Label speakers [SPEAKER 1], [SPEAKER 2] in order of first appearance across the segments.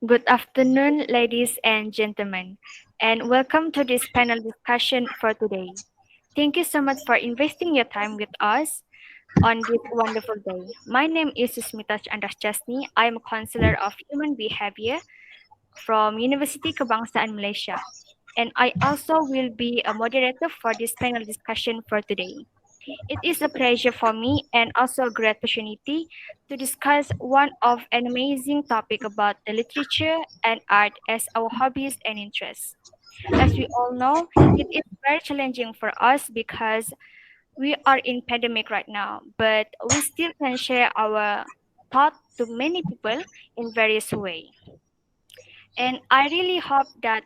[SPEAKER 1] Good afternoon, ladies and gentlemen, and welcome to this panel discussion for today. Thank you so much for investing your time with us on this wonderful day. My name is Sushmitaj and Jasne. I am a counselor of human behavior from University Kebangsaan Malaysia, and I also will be a moderator for this panel discussion for today. It is a pleasure for me and also a great opportunity to discuss one of an amazing topic about the literature and art as our hobbies and interests. As we all know, it is very challenging for us because we are in pandemic right now, but we still can share our thought to many people in various way. And I really hope that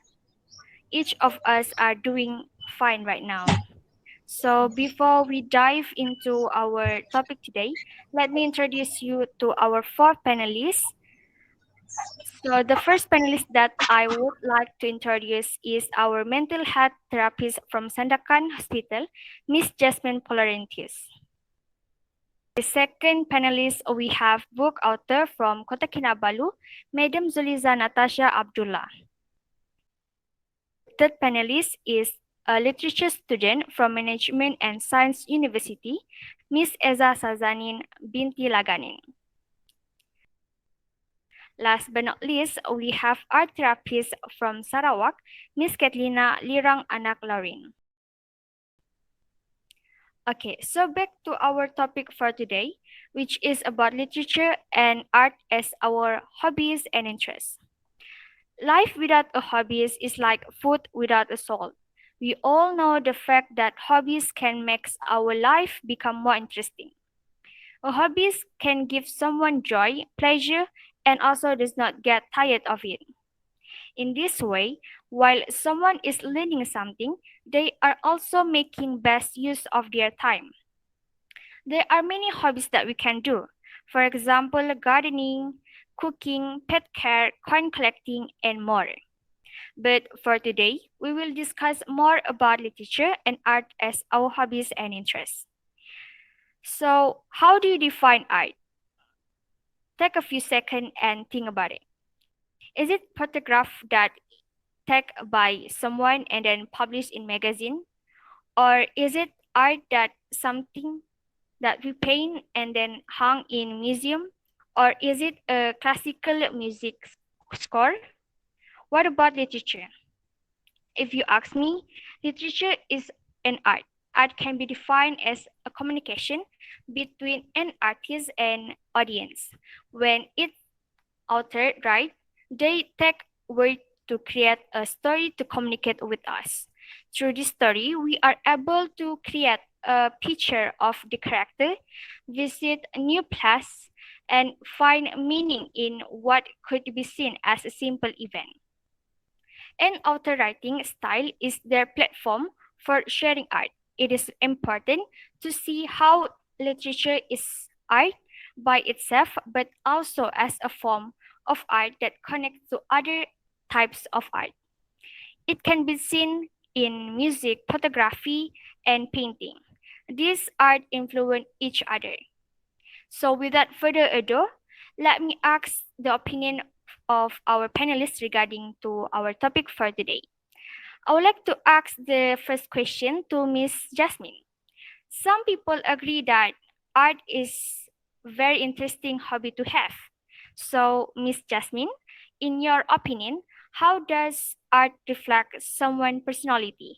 [SPEAKER 1] each of us are doing fine right now. So before we dive into our topic today, let me introduce you to our four panelists. So the first panelist that I would like to introduce is our mental health therapist from Sandakan Hospital, Miss Jasmine Florentius. The second panelist we have book author from Kota Kinabalu, Madam Zulizah Natasha Abdullah. Third panelist is a literature student from Management and Science University, Miss Ezza Shazanin Binti Lagani. Last but not least, we have art therapist from Sarawak, Miss Cathlyna Lirang Anak Lawrine. Okay, so back to our topic for today, which is about literature and art as our hobbies and interests. Life without a hobbies is like food without a soul. We all know the fact that hobbies can make our life become more interesting. A hobbies can give someone joy, pleasure, and also does not get tired of it. In this way, while someone is learning something, they are also making best use of their time. There are many hobbies that we can do. For example, gardening, cooking, pet care, coin collecting, and more. But for today, we will discuss more about literature and art as our hobbies and interests. So, how do you define art? Take a few seconds and think about it. Is it photograph that taken by someone and then published in magazine? Or is it art that something that we paint and then hung in museum? Or is it a classical music score? What about literature? If you ask me, literature is an art. Art can be defined as a communication between an artist and audience. When it's author, right, they take word to create a story to communicate with us. Through this story, we are able to create a picture of the character, visit a new place, and find meaning in what could be seen as a simple event. An author writing style is their platform for sharing art. It is important to see how literature is art by itself, but also as a form of art that connects to other types of art. It can be seen in music, photography, and painting. These art influence each other. So without further ado, let me ask the opinion of our panelists regarding to our topic for today. I would like to ask the first question to Miss Jasmine. Some people agree that art is very interesting hobby to have. So, Miss Jasmine, in your opinion, how does art reflect someone's personality?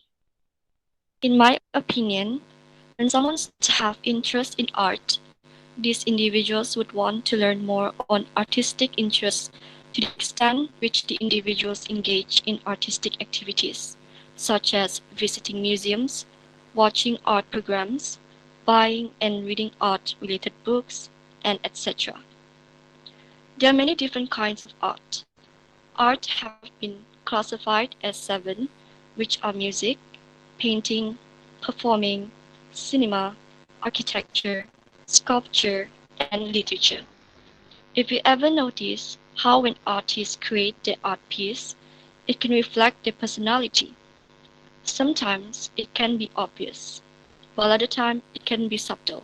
[SPEAKER 2] In my opinion, when someone starts to have interest in art, these individuals would want to learn more on artistic interests to the extent which the individuals engage in artistic activities, such as visiting museums, watching art programs, buying and reading art-related books, and etc. There are many different kinds of art. Art have been classified as 7, which are music, painting, performing, cinema, architecture, sculpture, and literature. If you ever notice how when artists create their art piece, it can reflect their personality. Sometimes it can be obvious, while other times it can be subtle.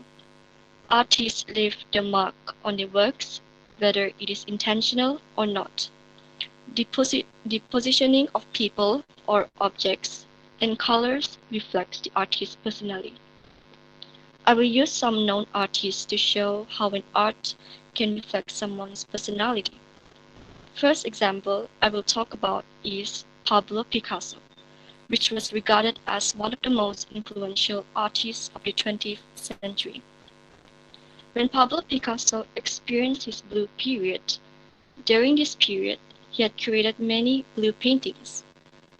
[SPEAKER 2] Artists leave their mark on their works, whether it is intentional or not. The positioning of people or objects and colors reflects the artist's personality. I will use some known artists to show how an art can reflect someone's personality. First example I will talk about is Pablo Picasso, which was regarded as one of the most influential artists of the 20th century. When Pablo Picasso experienced his blue period, during this period he had created many blue paintings.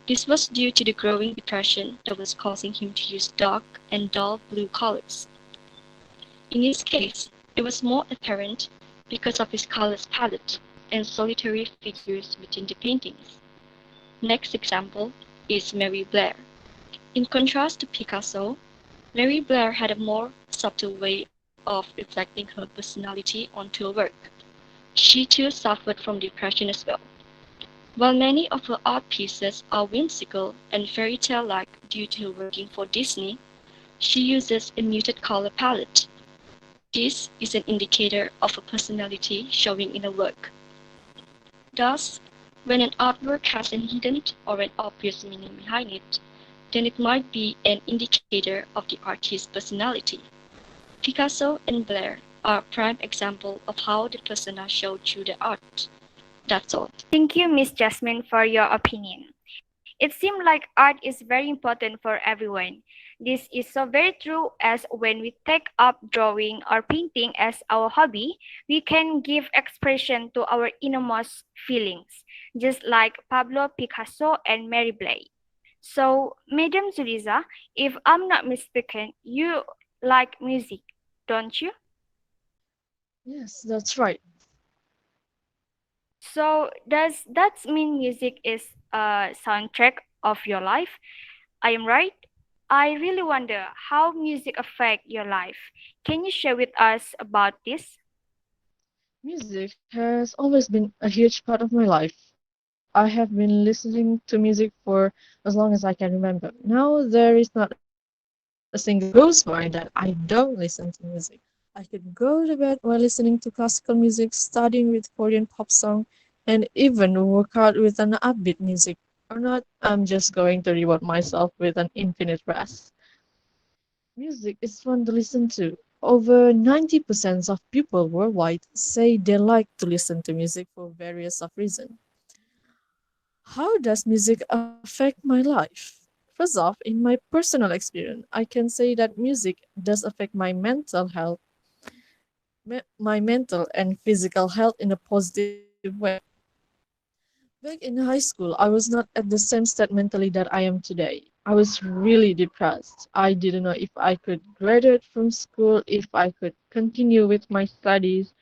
[SPEAKER 2] This was due to the growing depression that was causing him to use dark and dull blue colors. In his case, it was more apparent because of his colors palette and solitary figures within the paintings. Next example is Mary Blair. In contrast to Picasso, Mary Blair had a more subtle way of reflecting her personality onto her work. She too suffered from depression as well. While many of her art pieces are whimsical and fairy tale like due to her working for Disney, she uses a muted color palette. This is an indicator of a personality showing in a work. Thus, when an artwork has a hidden or an obvious meaning behind it, then it might be an indicator of the artist's personality. Picasso and Blair are a prime example of how the persona showed through the art. That's all.
[SPEAKER 1] Thank you, Miss Jasmine, for your opinion. It seems like art is very important for everyone. This is so very true as when we take up drawing or painting as our hobby, we can give expression to our innermost feelings, just like Pablo Picasso and Mary Blay. So, Madam Zulizah, if I'm not mistaken, you like music, don't you?
[SPEAKER 3] Yes, that's right.
[SPEAKER 1] So, does that mean music is a soundtrack of your life? I am right. I really wonder how music affect your life. Can you share with us about this?
[SPEAKER 3] Music has always been a huge part of my life. I have been listening to music for as long as I can remember. Now, there is not a single day that goes by that I don't listen to music. I could go to bed while listening to classical music, studying with Korean pop song, and even work out with an upbeat music. Or not, I'm just going to reward myself with an infinite rest. Music is fun to listen to. Over 90% of people worldwide say they like to listen to music for various of reasons. How does music affect my life? First off, in my personal experience, I can say that music does affect my mental health, my mental and physical health in a positive way. Back in high school, I was not at the same state mentally that I am today. I was really depressed. I didn't know if I could graduate from school, if I could continue with my studies,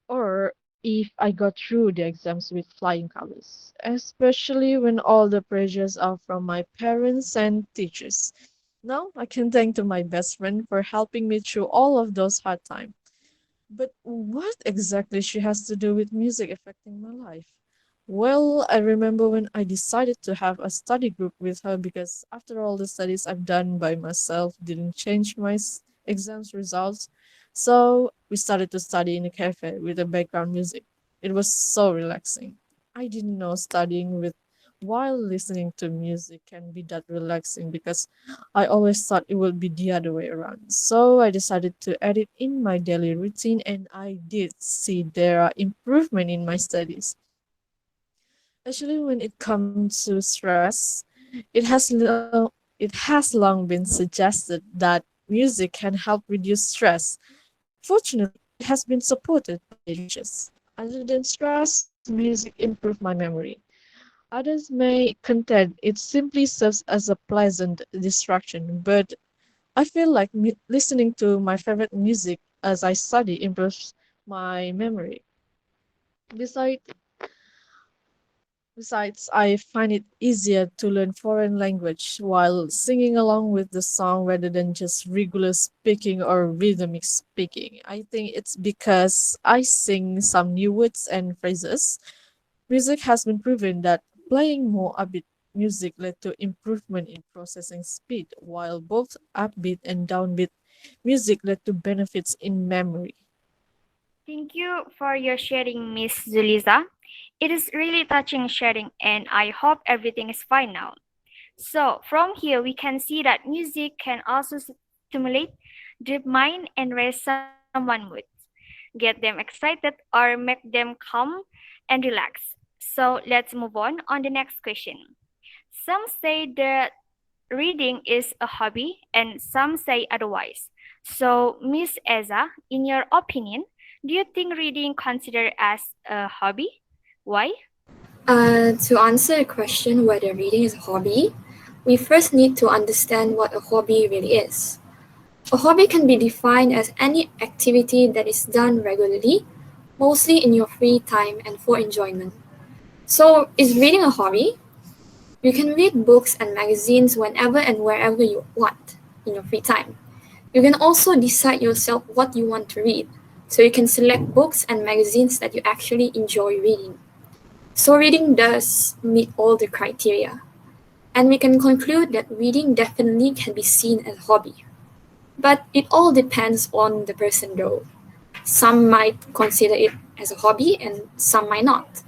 [SPEAKER 3] or if I got through the exams with flying colors, especially when all the pressures are from my parents and teachers. Now I can thank to my best friend for helping me through all of those hard times. But what exactly she has to do with music affecting my life? Well, I remember when I decided to have a study group with her because after all the studies I've done by myself didn't change my exams results. So we started to study in a cafe with the background music. It was so relaxing. I didn't know studying with while listening to music can be that relaxing because I always thought it would be the other way around. So I decided to add it in my daily routine and I did see there are improvement in my studies. Especially when it comes to stress, it has long been suggested that music can help reduce stress. Fortunately, it has been supported by researchers. Other than stress, music improves my memory. Others may contend it simply serves as a pleasant distraction, but I feel like listening to my favorite music as I study improves my memory. Besides, Besides, I find it easier to learn foreign language while singing along with the song rather than just regular speaking or rhythmic speaking. I think it's because I sing some new words and phrases. Music has been proven that playing more upbeat music led to improvement in processing speed, while both upbeat and downbeat music led to benefits in memory.
[SPEAKER 1] Thank you for your sharing, Miss Zulisa. It is really touching sharing, and I hope everything is fine now. So, from here, we can see that music can also stimulate the mind and raise someone's mood, get them excited, or make them calm and relax. So, let's move on the next question. Some say that reading is a hobby, and some say otherwise. So, Miss Ezza, in your opinion, do you think reading considered as a hobby? Why?
[SPEAKER 4] To answer the question whether reading is a hobby, we first need to understand what a hobby really is. A hobby can be defined as any activity that is done regularly, mostly in your free time and for enjoyment. So, is reading a hobby? You can read books and magazines whenever and wherever you want in your free time. You can also decide yourself what you want to read, so you can select books and magazines that you actually enjoy reading. So, reading does meet all the criteria. And we can conclude that reading definitely can be seen as a hobby. But it all depends on the person though. Some might consider it as a hobby and some might not.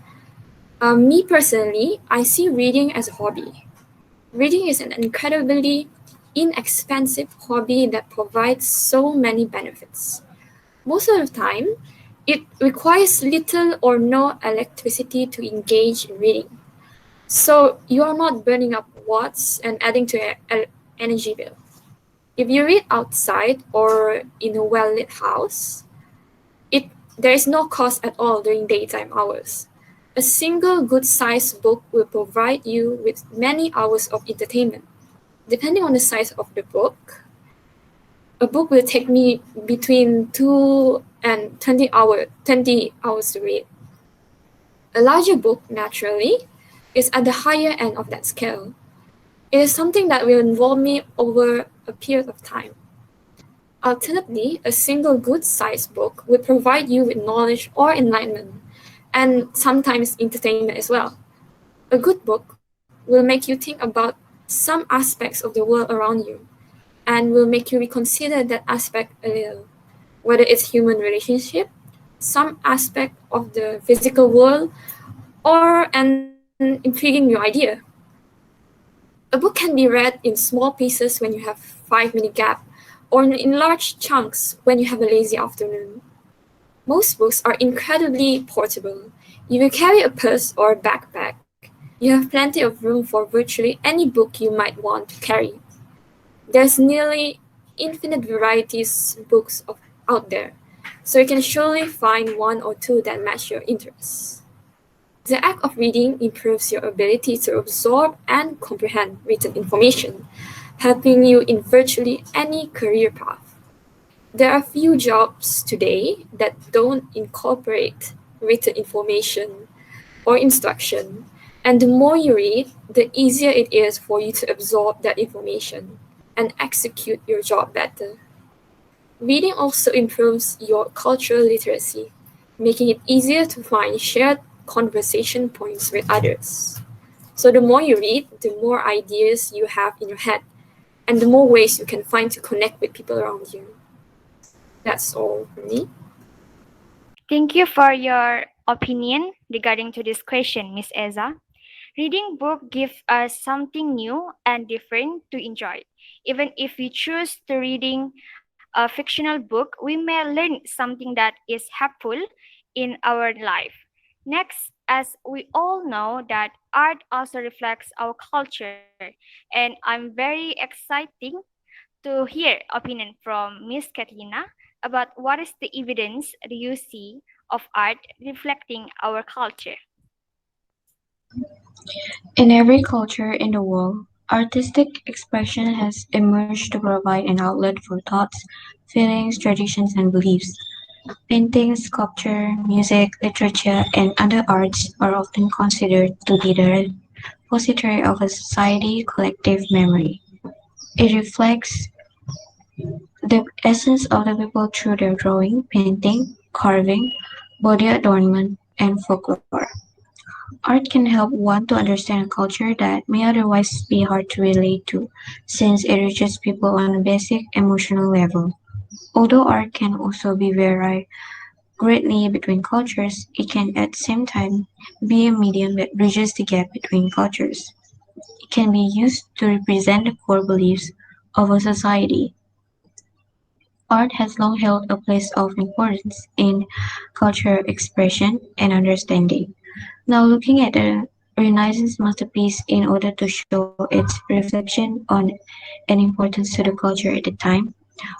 [SPEAKER 4] Me personally, I see reading as a hobby. Reading is an incredibly inexpensive hobby that provides so many benefits. Most of the time, it requires little or no electricity to engage in reading. So you are not burning up watts and adding to your energy bill. If you read outside or in a well-lit house, it there is no cost at all during daytime hours. A single good-sized book will provide you with many hours of entertainment. Depending on the size of the book, a book will take me between 2 and 20 hours to read. A larger book, naturally, is at the higher end of that scale. It is something that will involve me over a period of time. Alternatively, a single good sized book will provide you with knowledge or enlightenment, and sometimes entertainment as well. A good book will make you think about some aspects of the world around you and will make you reconsider that aspect a little, whether it's human relationship, some aspect of the physical world, or an intriguing new idea. A book can be read in small pieces when you have 5 minute gap, or in large chunks when you have a lazy afternoon. Most books are incredibly portable. If you carry a purse or a backpack, you have plenty of room for virtually any book you might want to carry. There's nearly infinite varieties books out there, so you can surely find one or two that match your interests. The act of reading improves your ability to absorb and comprehend written information, helping you in virtually any career path. There are few jobs today that don't incorporate written information or instruction, and the more you read, the easier it is for you to absorb that information and execute your job better. Reading also improves your cultural literacy, making it easier to find shared conversation points with others. So, the more you read, the more ideas you have in your head, and the more ways you can find to connect with people around you. That's all for me.
[SPEAKER 1] Thank you for your opinion regarding to this question, Miss Ezza. Reading book gives us something new and different to enjoy. Even if we choose to reading a fictional book, we may learn something that is helpful in our life. Next, as we all know that art also reflects our culture, and I'm very exciting to hear opinion from Miss Cathlyna about what is the evidence do you see of art reflecting our culture.
[SPEAKER 5] In every culture in the world, artistic expression has emerged to provide an outlet for thoughts, feelings, traditions, and beliefs. Painting, sculpture, music, literature, and other arts are often considered to be the repository of a society's collective memory. It reflects the essence of the people through their drawing, painting, carving, body adornment, and folklore. Art can help one to understand a culture that may otherwise be hard to relate to, since it reaches people on a basic emotional level. Although art can also be greatly between cultures, it can at the same time be a medium that bridges the gap between cultures. It can be used to represent the core beliefs of a society. Art has long held a place of importance in cultural expression and understanding. Now, looking at a Renaissance masterpiece in order to show its reflection on and importance to the culture at the time.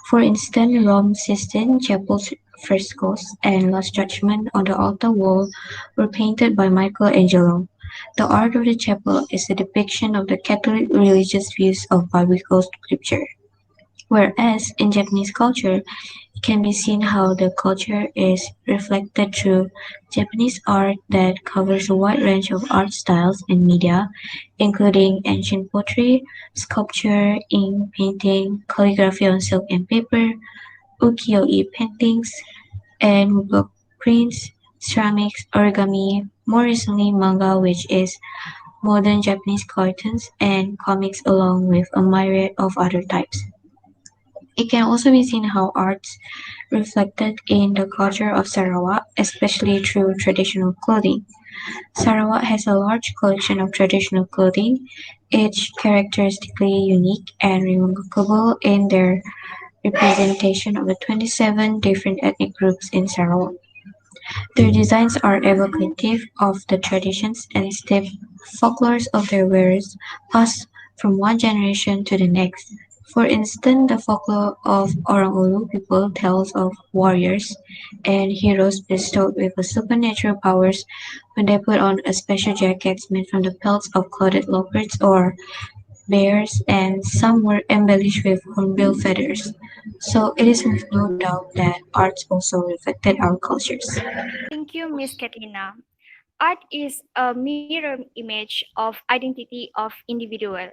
[SPEAKER 5] For instance, Rome Sistine Chapel's frescoes and Last Judgment on the altar wall were painted by Michelangelo. The art of the chapel is a depiction of the Catholic religious views of biblical scripture. Whereas in Japanese culture, it can be seen how the culture is reflected through Japanese art that covers a wide range of art styles and media, including ancient pottery, sculpture, ink painting, calligraphy on silk and paper, ukiyo-e paintings, and woodblock prints, ceramics, origami, more recently manga, which is modern Japanese cartoons, and comics along with a myriad of other types. It can also be seen how arts reflected in the culture of Sarawak, especially through traditional clothing. Sarawak has a large collection of traditional clothing, each characteristically unique and remarkable in their representation of the 27 different ethnic groups in Sarawak. Their designs are evocative of the traditions and steep folklores of their wearers, passed from one generation to the next. For instance, the folklore of Orang Ulu people tells of warriors and heroes bestowed with supernatural powers when they put on a special jackets made from the pelts of clothed leopards or bears, and some were embellished with hornbill feathers. So it is with no doubt that arts also reflected our cultures.
[SPEAKER 1] Thank you, Miss Cathlyna. Art is a mirror image of identity of individual.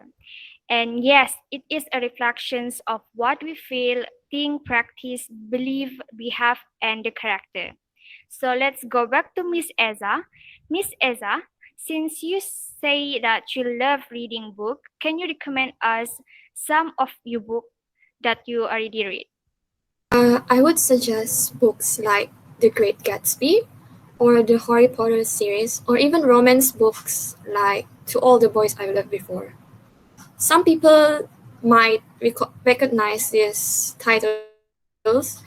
[SPEAKER 1] And yes, it is a reflection of what we feel, think, practice, believe, behave, and the character. So let's go back to Miss Ezza. Miss Ezza, since you say that you love reading book, can you recommend us some of your book that you already read?
[SPEAKER 4] I would suggest books like The Great Gatsby or the Harry Potter series, or even romance books like To All the Boys I Loved Before. Some people might recognize these titles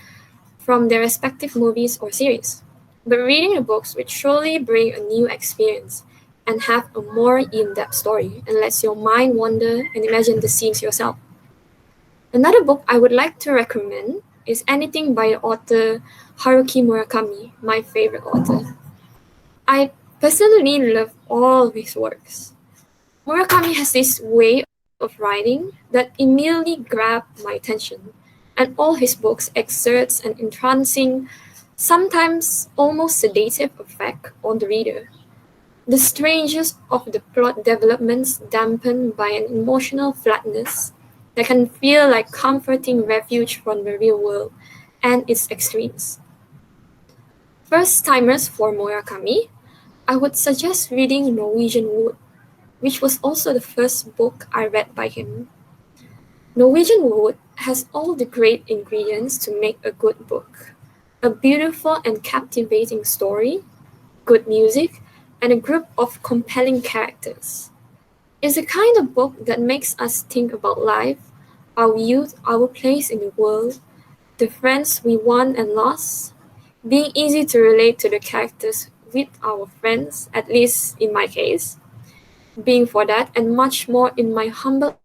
[SPEAKER 4] from their respective movies or series, but reading the books will surely bring a new experience and have a more in-depth story and lets your mind wander and imagine the scenes yourself. Another book I would like to recommend is anything by the author Haruki Murakami, my favorite author. I personally love all of his works. Murakami has this way of writing that immediately grabbed my attention, and all his books exerts an entrancing, sometimes almost sedative effect on the reader. The strangeness of the plot developments dampened by an emotional flatness that can feel like comforting refuge from the real world and its extremes. First timers for Murakami, I would suggest reading Norwegian Wood, which was also the first book I read by him. Norwegian Wood has all the great ingredients to make a good book: a beautiful and captivating story, good music, and a group of compelling characters. It's the kind of book that makes us think about life, our youth, our place in the world, the friends we won and lost, being easy to relate to the characters with our friends, at least in my case, being for that and much more, in my humble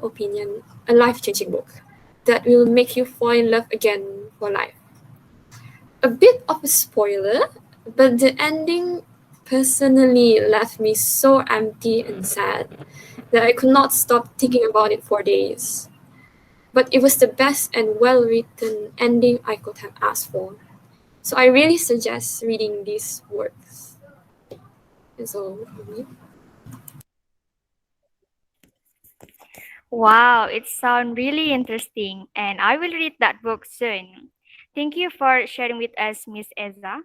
[SPEAKER 4] opinion, a life-changing book that will make you fall in love again for life. A bit of a spoiler, but the ending personally left me so empty and sad that I could not stop thinking about it for days. But it was the best and well written ending I could have asked for. So I really suggest reading these works. That's all for me.
[SPEAKER 1] Wow, it sounds really interesting, and I will read that book soon. Thank you for sharing with us, Miss Ezra.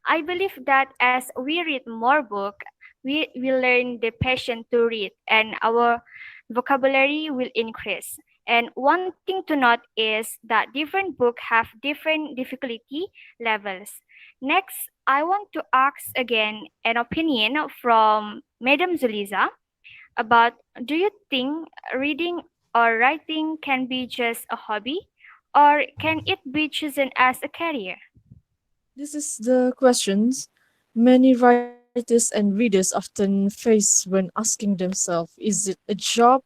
[SPEAKER 1] I believe that as we read more book, we will learn the passion to read and our vocabulary will increase. And one thing to note is that different books have different difficulty levels. Next, I want to ask again an opinion from Madam Zulizah about, do you think reading or writing can be just a hobby, or can it be chosen as a career?
[SPEAKER 3] This is the questions many writers and readers often face when asking themselves, is it a job?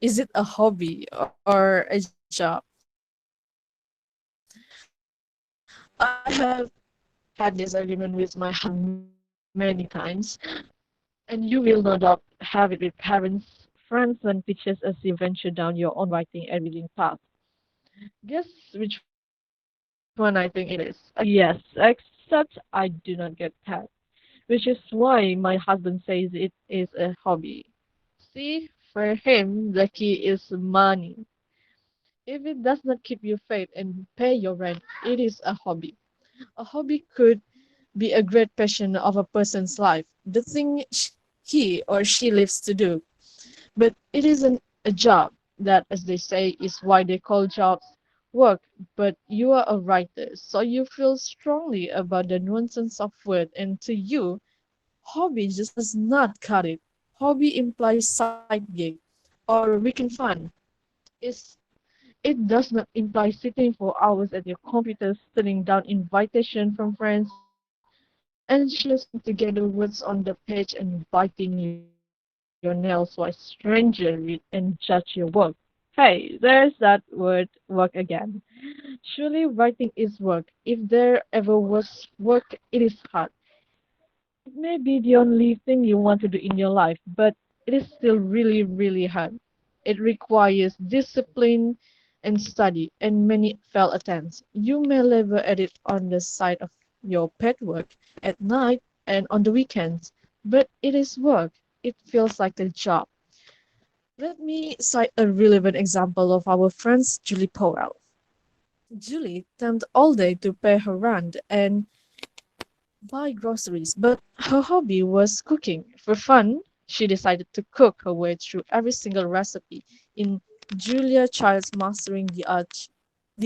[SPEAKER 3] Is it a hobby or a job? I have had this argument with my husband many times, and you will no doubt have it with parents, friends, and teachers as you venture down your own writing and reading path. Guess which one I think it is? Yes, except I do not get that. Which is why my husband says it is a hobby. See, for him, the key is money. If it does not keep you fed and pay your rent, it is a hobby. A hobby could be a great passion of a person's life, the thing he or she lives to do. But it isn't a job. That, as they say, is why they call jobs work. But you are a writer, so you feel strongly about the nuances of word, and to you, hobby just does not cut it. Hobby implies side gig or weekend fun. It's, it does not imply sitting for hours at your computer, studying down invitation from friends, and just listening to get the words on the page and biting your nails while stranger read and judge your work. Hey, there's that word work again. Surely writing is work. If there ever was work, it is hard. It may be the only thing you want to do in your life, but it is still really, really hard. It requires discipline and study and many failed attempts. You may labor at it on the side of your pet work at night and on the weekends, but it is work. It feels like a job. Let me cite a relevant example of our friend Julie Powell. Julie temped all day to pay her rent and buy groceries, but her hobby was cooking. For fun, she decided to cook her way through every single recipe in Julia Child's Mastering the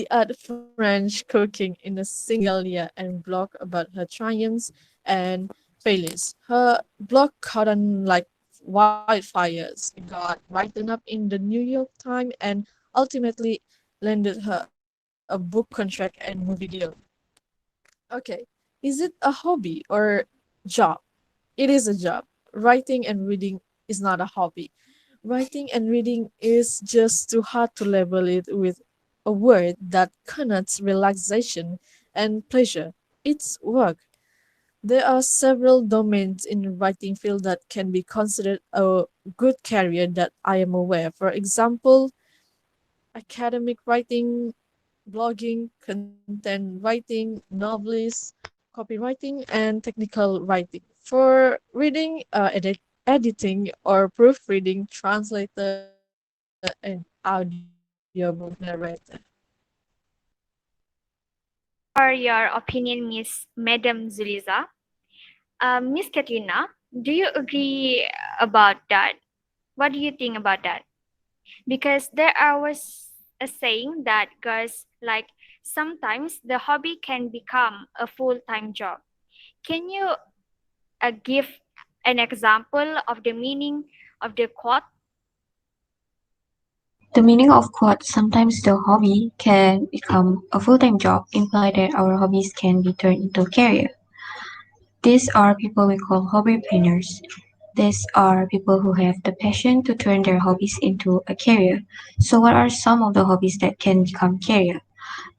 [SPEAKER 3] Art French Cooking in a single year and blog about her triumphs and failures. Her blog caught on like wildfires, got written up in the New York Times, and ultimately landed her a book contract and movie deal. Okay, is it a hobby or job? It is a job. Writing and reading is not a hobby. Writing and reading is just too hard to label it with a word that connotes relaxation and pleasure. It's work. There are several domains in the writing field that can be considered a good career that I am aware. For example, academic writing, blogging, content writing, novelist, copywriting, and technical writing. For reading, editing or proofreading, translator, and audiobook narrator.
[SPEAKER 1] For your opinion, Miss Madam Zulizah. Miss Cathlyna, do you agree about that? What do you think about that? Because there I was a saying that goes like, sometimes the hobby can become a full-time job. Can you give an example of the meaning of the quote?
[SPEAKER 5] The meaning of quote sometimes the hobby can become a full-time job imply that our hobbies can be turned into a career. These are people we call hobbypreneurs. These are people who have the passion to turn their hobbies into a career. So what are some of the hobbies that can become career?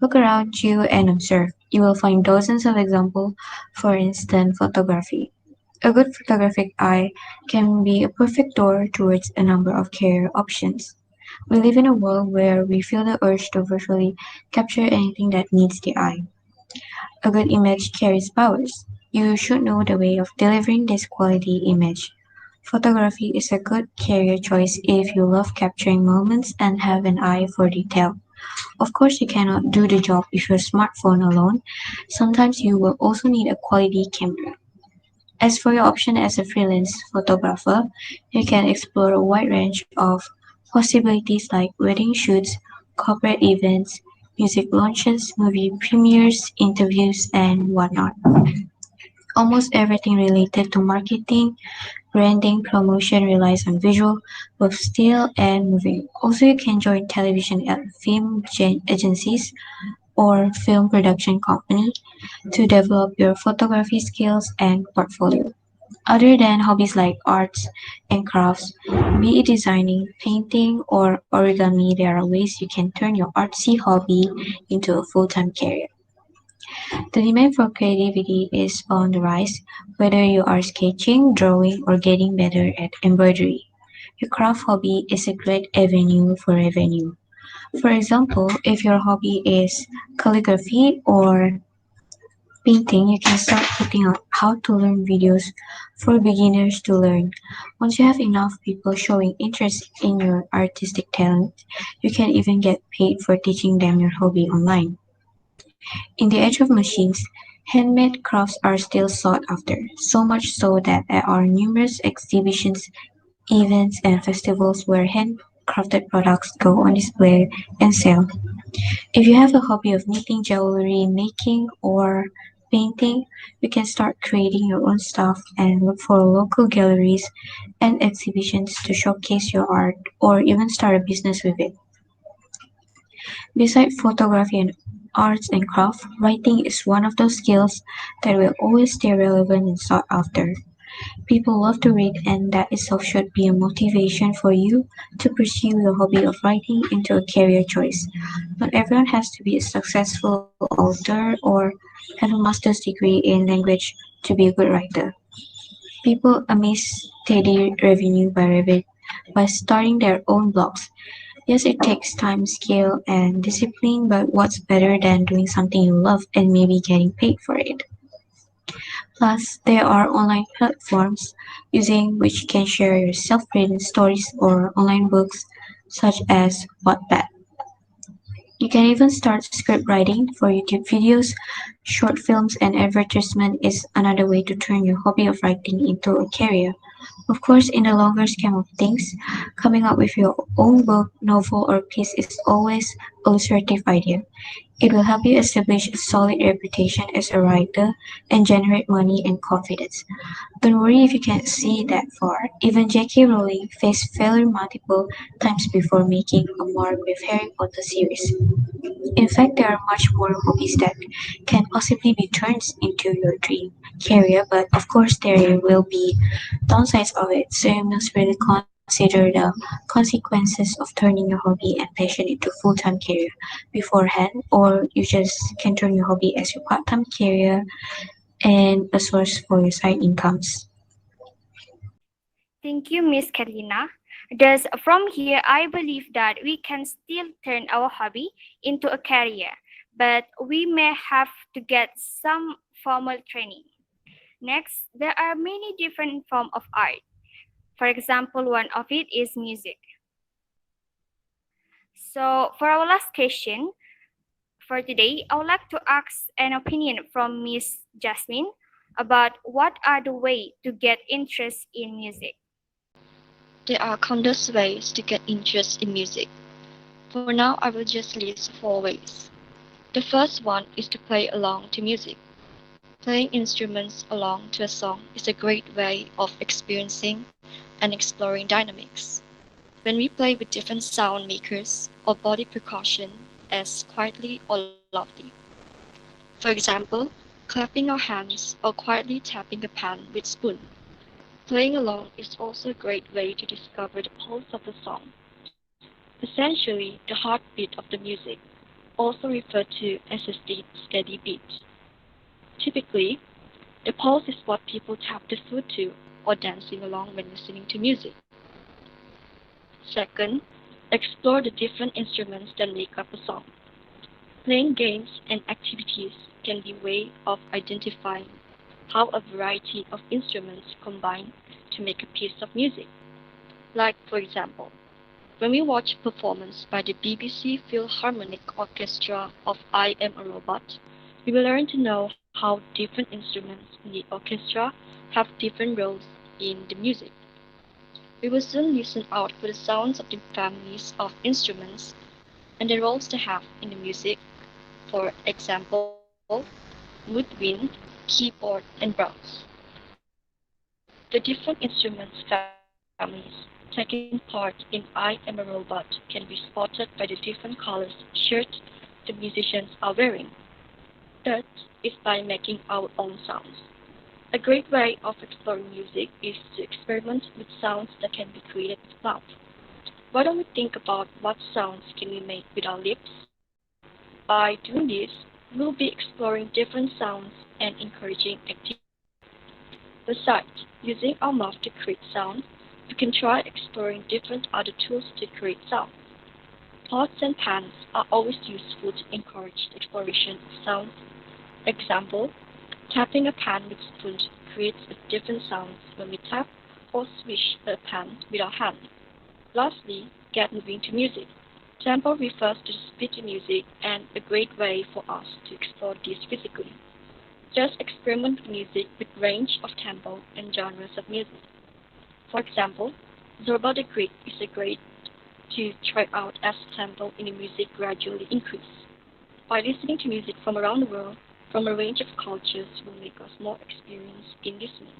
[SPEAKER 5] Look around you and observe. You will find dozens of examples. For instance, photography. A good photographic eye can be a perfect door towards a number of career options. We live in a world where we feel the urge to virtually capture anything that meets the eye. A good image carries powers. You should know the way of delivering this quality image. Photography is a good career choice if you love capturing moments and have an eye for detail. Of course, you cannot do the job with your smartphone alone. Sometimes you will also need a quality camera. As for your option as a freelance photographer, you can explore a wide range of Possibilities like wedding shoots, corporate events, music launches, movie premieres, interviews, and whatnot. Almost everything related to marketing, branding, promotion relies on visual, both still and moving. Also, you can join television and film agencies or film production company to develop your photography skills and portfolio. Other than hobbies like arts and crafts, be it designing, painting, or origami, there are ways you can turn your artsy hobby into a full-time career. The demand for creativity is on the rise, whether you are sketching, drawing, or getting better at embroidery. Your craft hobby is a great avenue for revenue. For example, if your hobby is calligraphy or painting, you can start putting out how to learn videos for beginners to learn. Once you have enough people showing interest in your artistic talent, you can even get paid for teaching them your hobby online. In the age of machines, handmade crafts are still sought after, so much so that there are numerous exhibitions, events, and festivals where handcrafted products go on display and sell. If you have a hobby of knitting, jewelry making, or painting, you can start creating your own stuff and look for local galleries and exhibitions to showcase your art or even start a business with it. Besides photography and arts and craft, writing is one of those skills that will always stay relevant and sought after. People love to read, and that itself should be a motivation for you to pursue your hobby of writing into a career choice. Not everyone has to be a successful author or have a master's degree in language to be a good writer. People amass steady revenue by starting their own blogs. Yes, it takes time, skill, and discipline, but what's better than doing something you love and maybe getting paid for it? Plus, there are online platforms using which you can share your self-written stories or online books, such as Wattpad. You can even start script writing for YouTube videos, short films, and advertisement is another way to turn your hobby of writing into a career. Of course, in the longer scheme of things, coming up with your own book, novel, or piece is always a lucrative idea. It will help you establish a solid reputation as a writer and generate money and confidence. Don't worry if you can't see that far. Even J.K. Rowling faced failure multiple times before making a mark with Harry Potter series. In fact, there are much more hobbies that can possibly be turned into your dream career, but of course, there will be downsides of it, so you must really consider the consequences of turning your hobby and passion into full-time career beforehand, or you just can turn your hobby as your part-time career and a source for your side incomes.
[SPEAKER 1] Thank you, Miss Cathlyna. Thus, from here, I believe that we can still turn our hobby into a career, but we may have to get some formal training. Next, there are many different forms of art. For example, one of it is music. So, for our last question for today, I would like to ask an opinion from Miss Jasmine about what are the ways to get interest in music.
[SPEAKER 2] There are countless ways to get interest in music. For now, I will just list 4 ways. The first one is to play along to music. Playing instruments along to a song is a great way of experiencing and exploring dynamics. When we play with different sound makers or body percussion as quietly or loudly. For example, clapping our hands or quietly tapping a pan with spoon. Playing along is also a great way to discover the pulse of the song, essentially the heartbeat of the music, also referred to as a steady beat. Typically, the pulse is what people tap their foot to or dancing along when listening to music. Second, explore the different instruments that make up a song. Playing games and activities can be a way of identifying how a variety of instruments combine to make a piece of music. Like, for example, when we watch a performance by the BBC Philharmonic Orchestra of I Am a Robot, we will learn to know how different instruments in the orchestra have different roles in the music. We will soon listen out for the sounds of the families of instruments and the roles they have in the music, for example, woodwind, keyboard, and drums. The different instruments families taking part in I Am a Robot can be spotted by the different colors shirt the musicians are wearing. Third is by making our own sounds. A great way of exploring music is to experiment with sounds that can be created with mouth. Why don't we think about what sounds can we make with our lips? By doing this, we'll be exploring different sounds and encouraging activity. Besides using our mouth to create sound, we can try exploring different other tools to create sound. Pots and pans are always useful to encourage the exploration of sounds. Example, tapping a pan with spoon creates a different sounds when we tap or swish a pan with our hand. Lastly, get moving to music. Tempo refers to the speed in music and a great way for us to explore this physically. Just experiment with music with range of tempo and genres of music. For example, Zorba the Greek is a great to try out as tempo in the music gradually increase. By listening to music from around the world, from a range of cultures will make us more experienced in listening.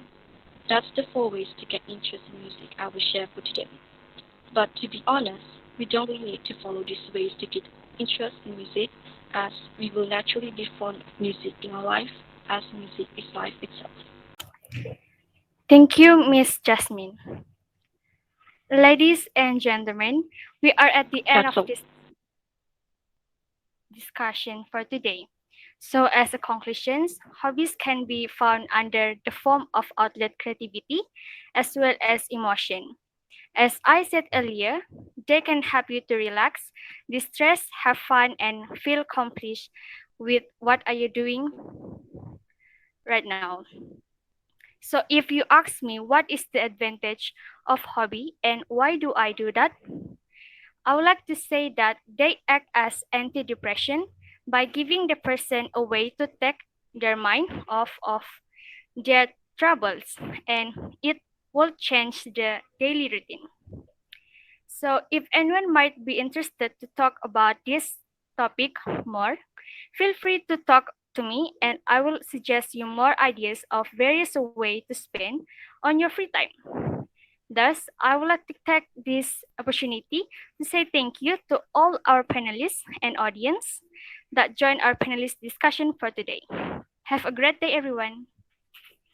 [SPEAKER 2] That's the 4 ways to get interest in music I will share for today. But to be honest, we don't really need to follow these ways to get interest in music, as we will naturally be fond of music in our life, as music is life itself.
[SPEAKER 1] Thank you, Miss Jasmine. Ladies and gentlemen, we are at the end of
[SPEAKER 2] That's all.
[SPEAKER 1] this discussion for today. So, as a conclusion, hobbies can be found under the form of outlet creativity as well as emotion. As I said earlier, they can help you to relax, distress, have fun, and feel accomplished with what are you doing right now. So, if you ask me what is the advantage of hobby and why do I do that, I would like to say that they act as anti-depression by giving the person a way to take their mind off of their troubles, and it will change the daily routine. So if anyone might be interested to talk about this topic more, feel free to talk to me and I will suggest you more ideas of various ways to spend on your free time. Thus, I would like to take this opportunity to say thank you to all our panelists and audience that joined our panelist discussion for today. Have a great day, everyone.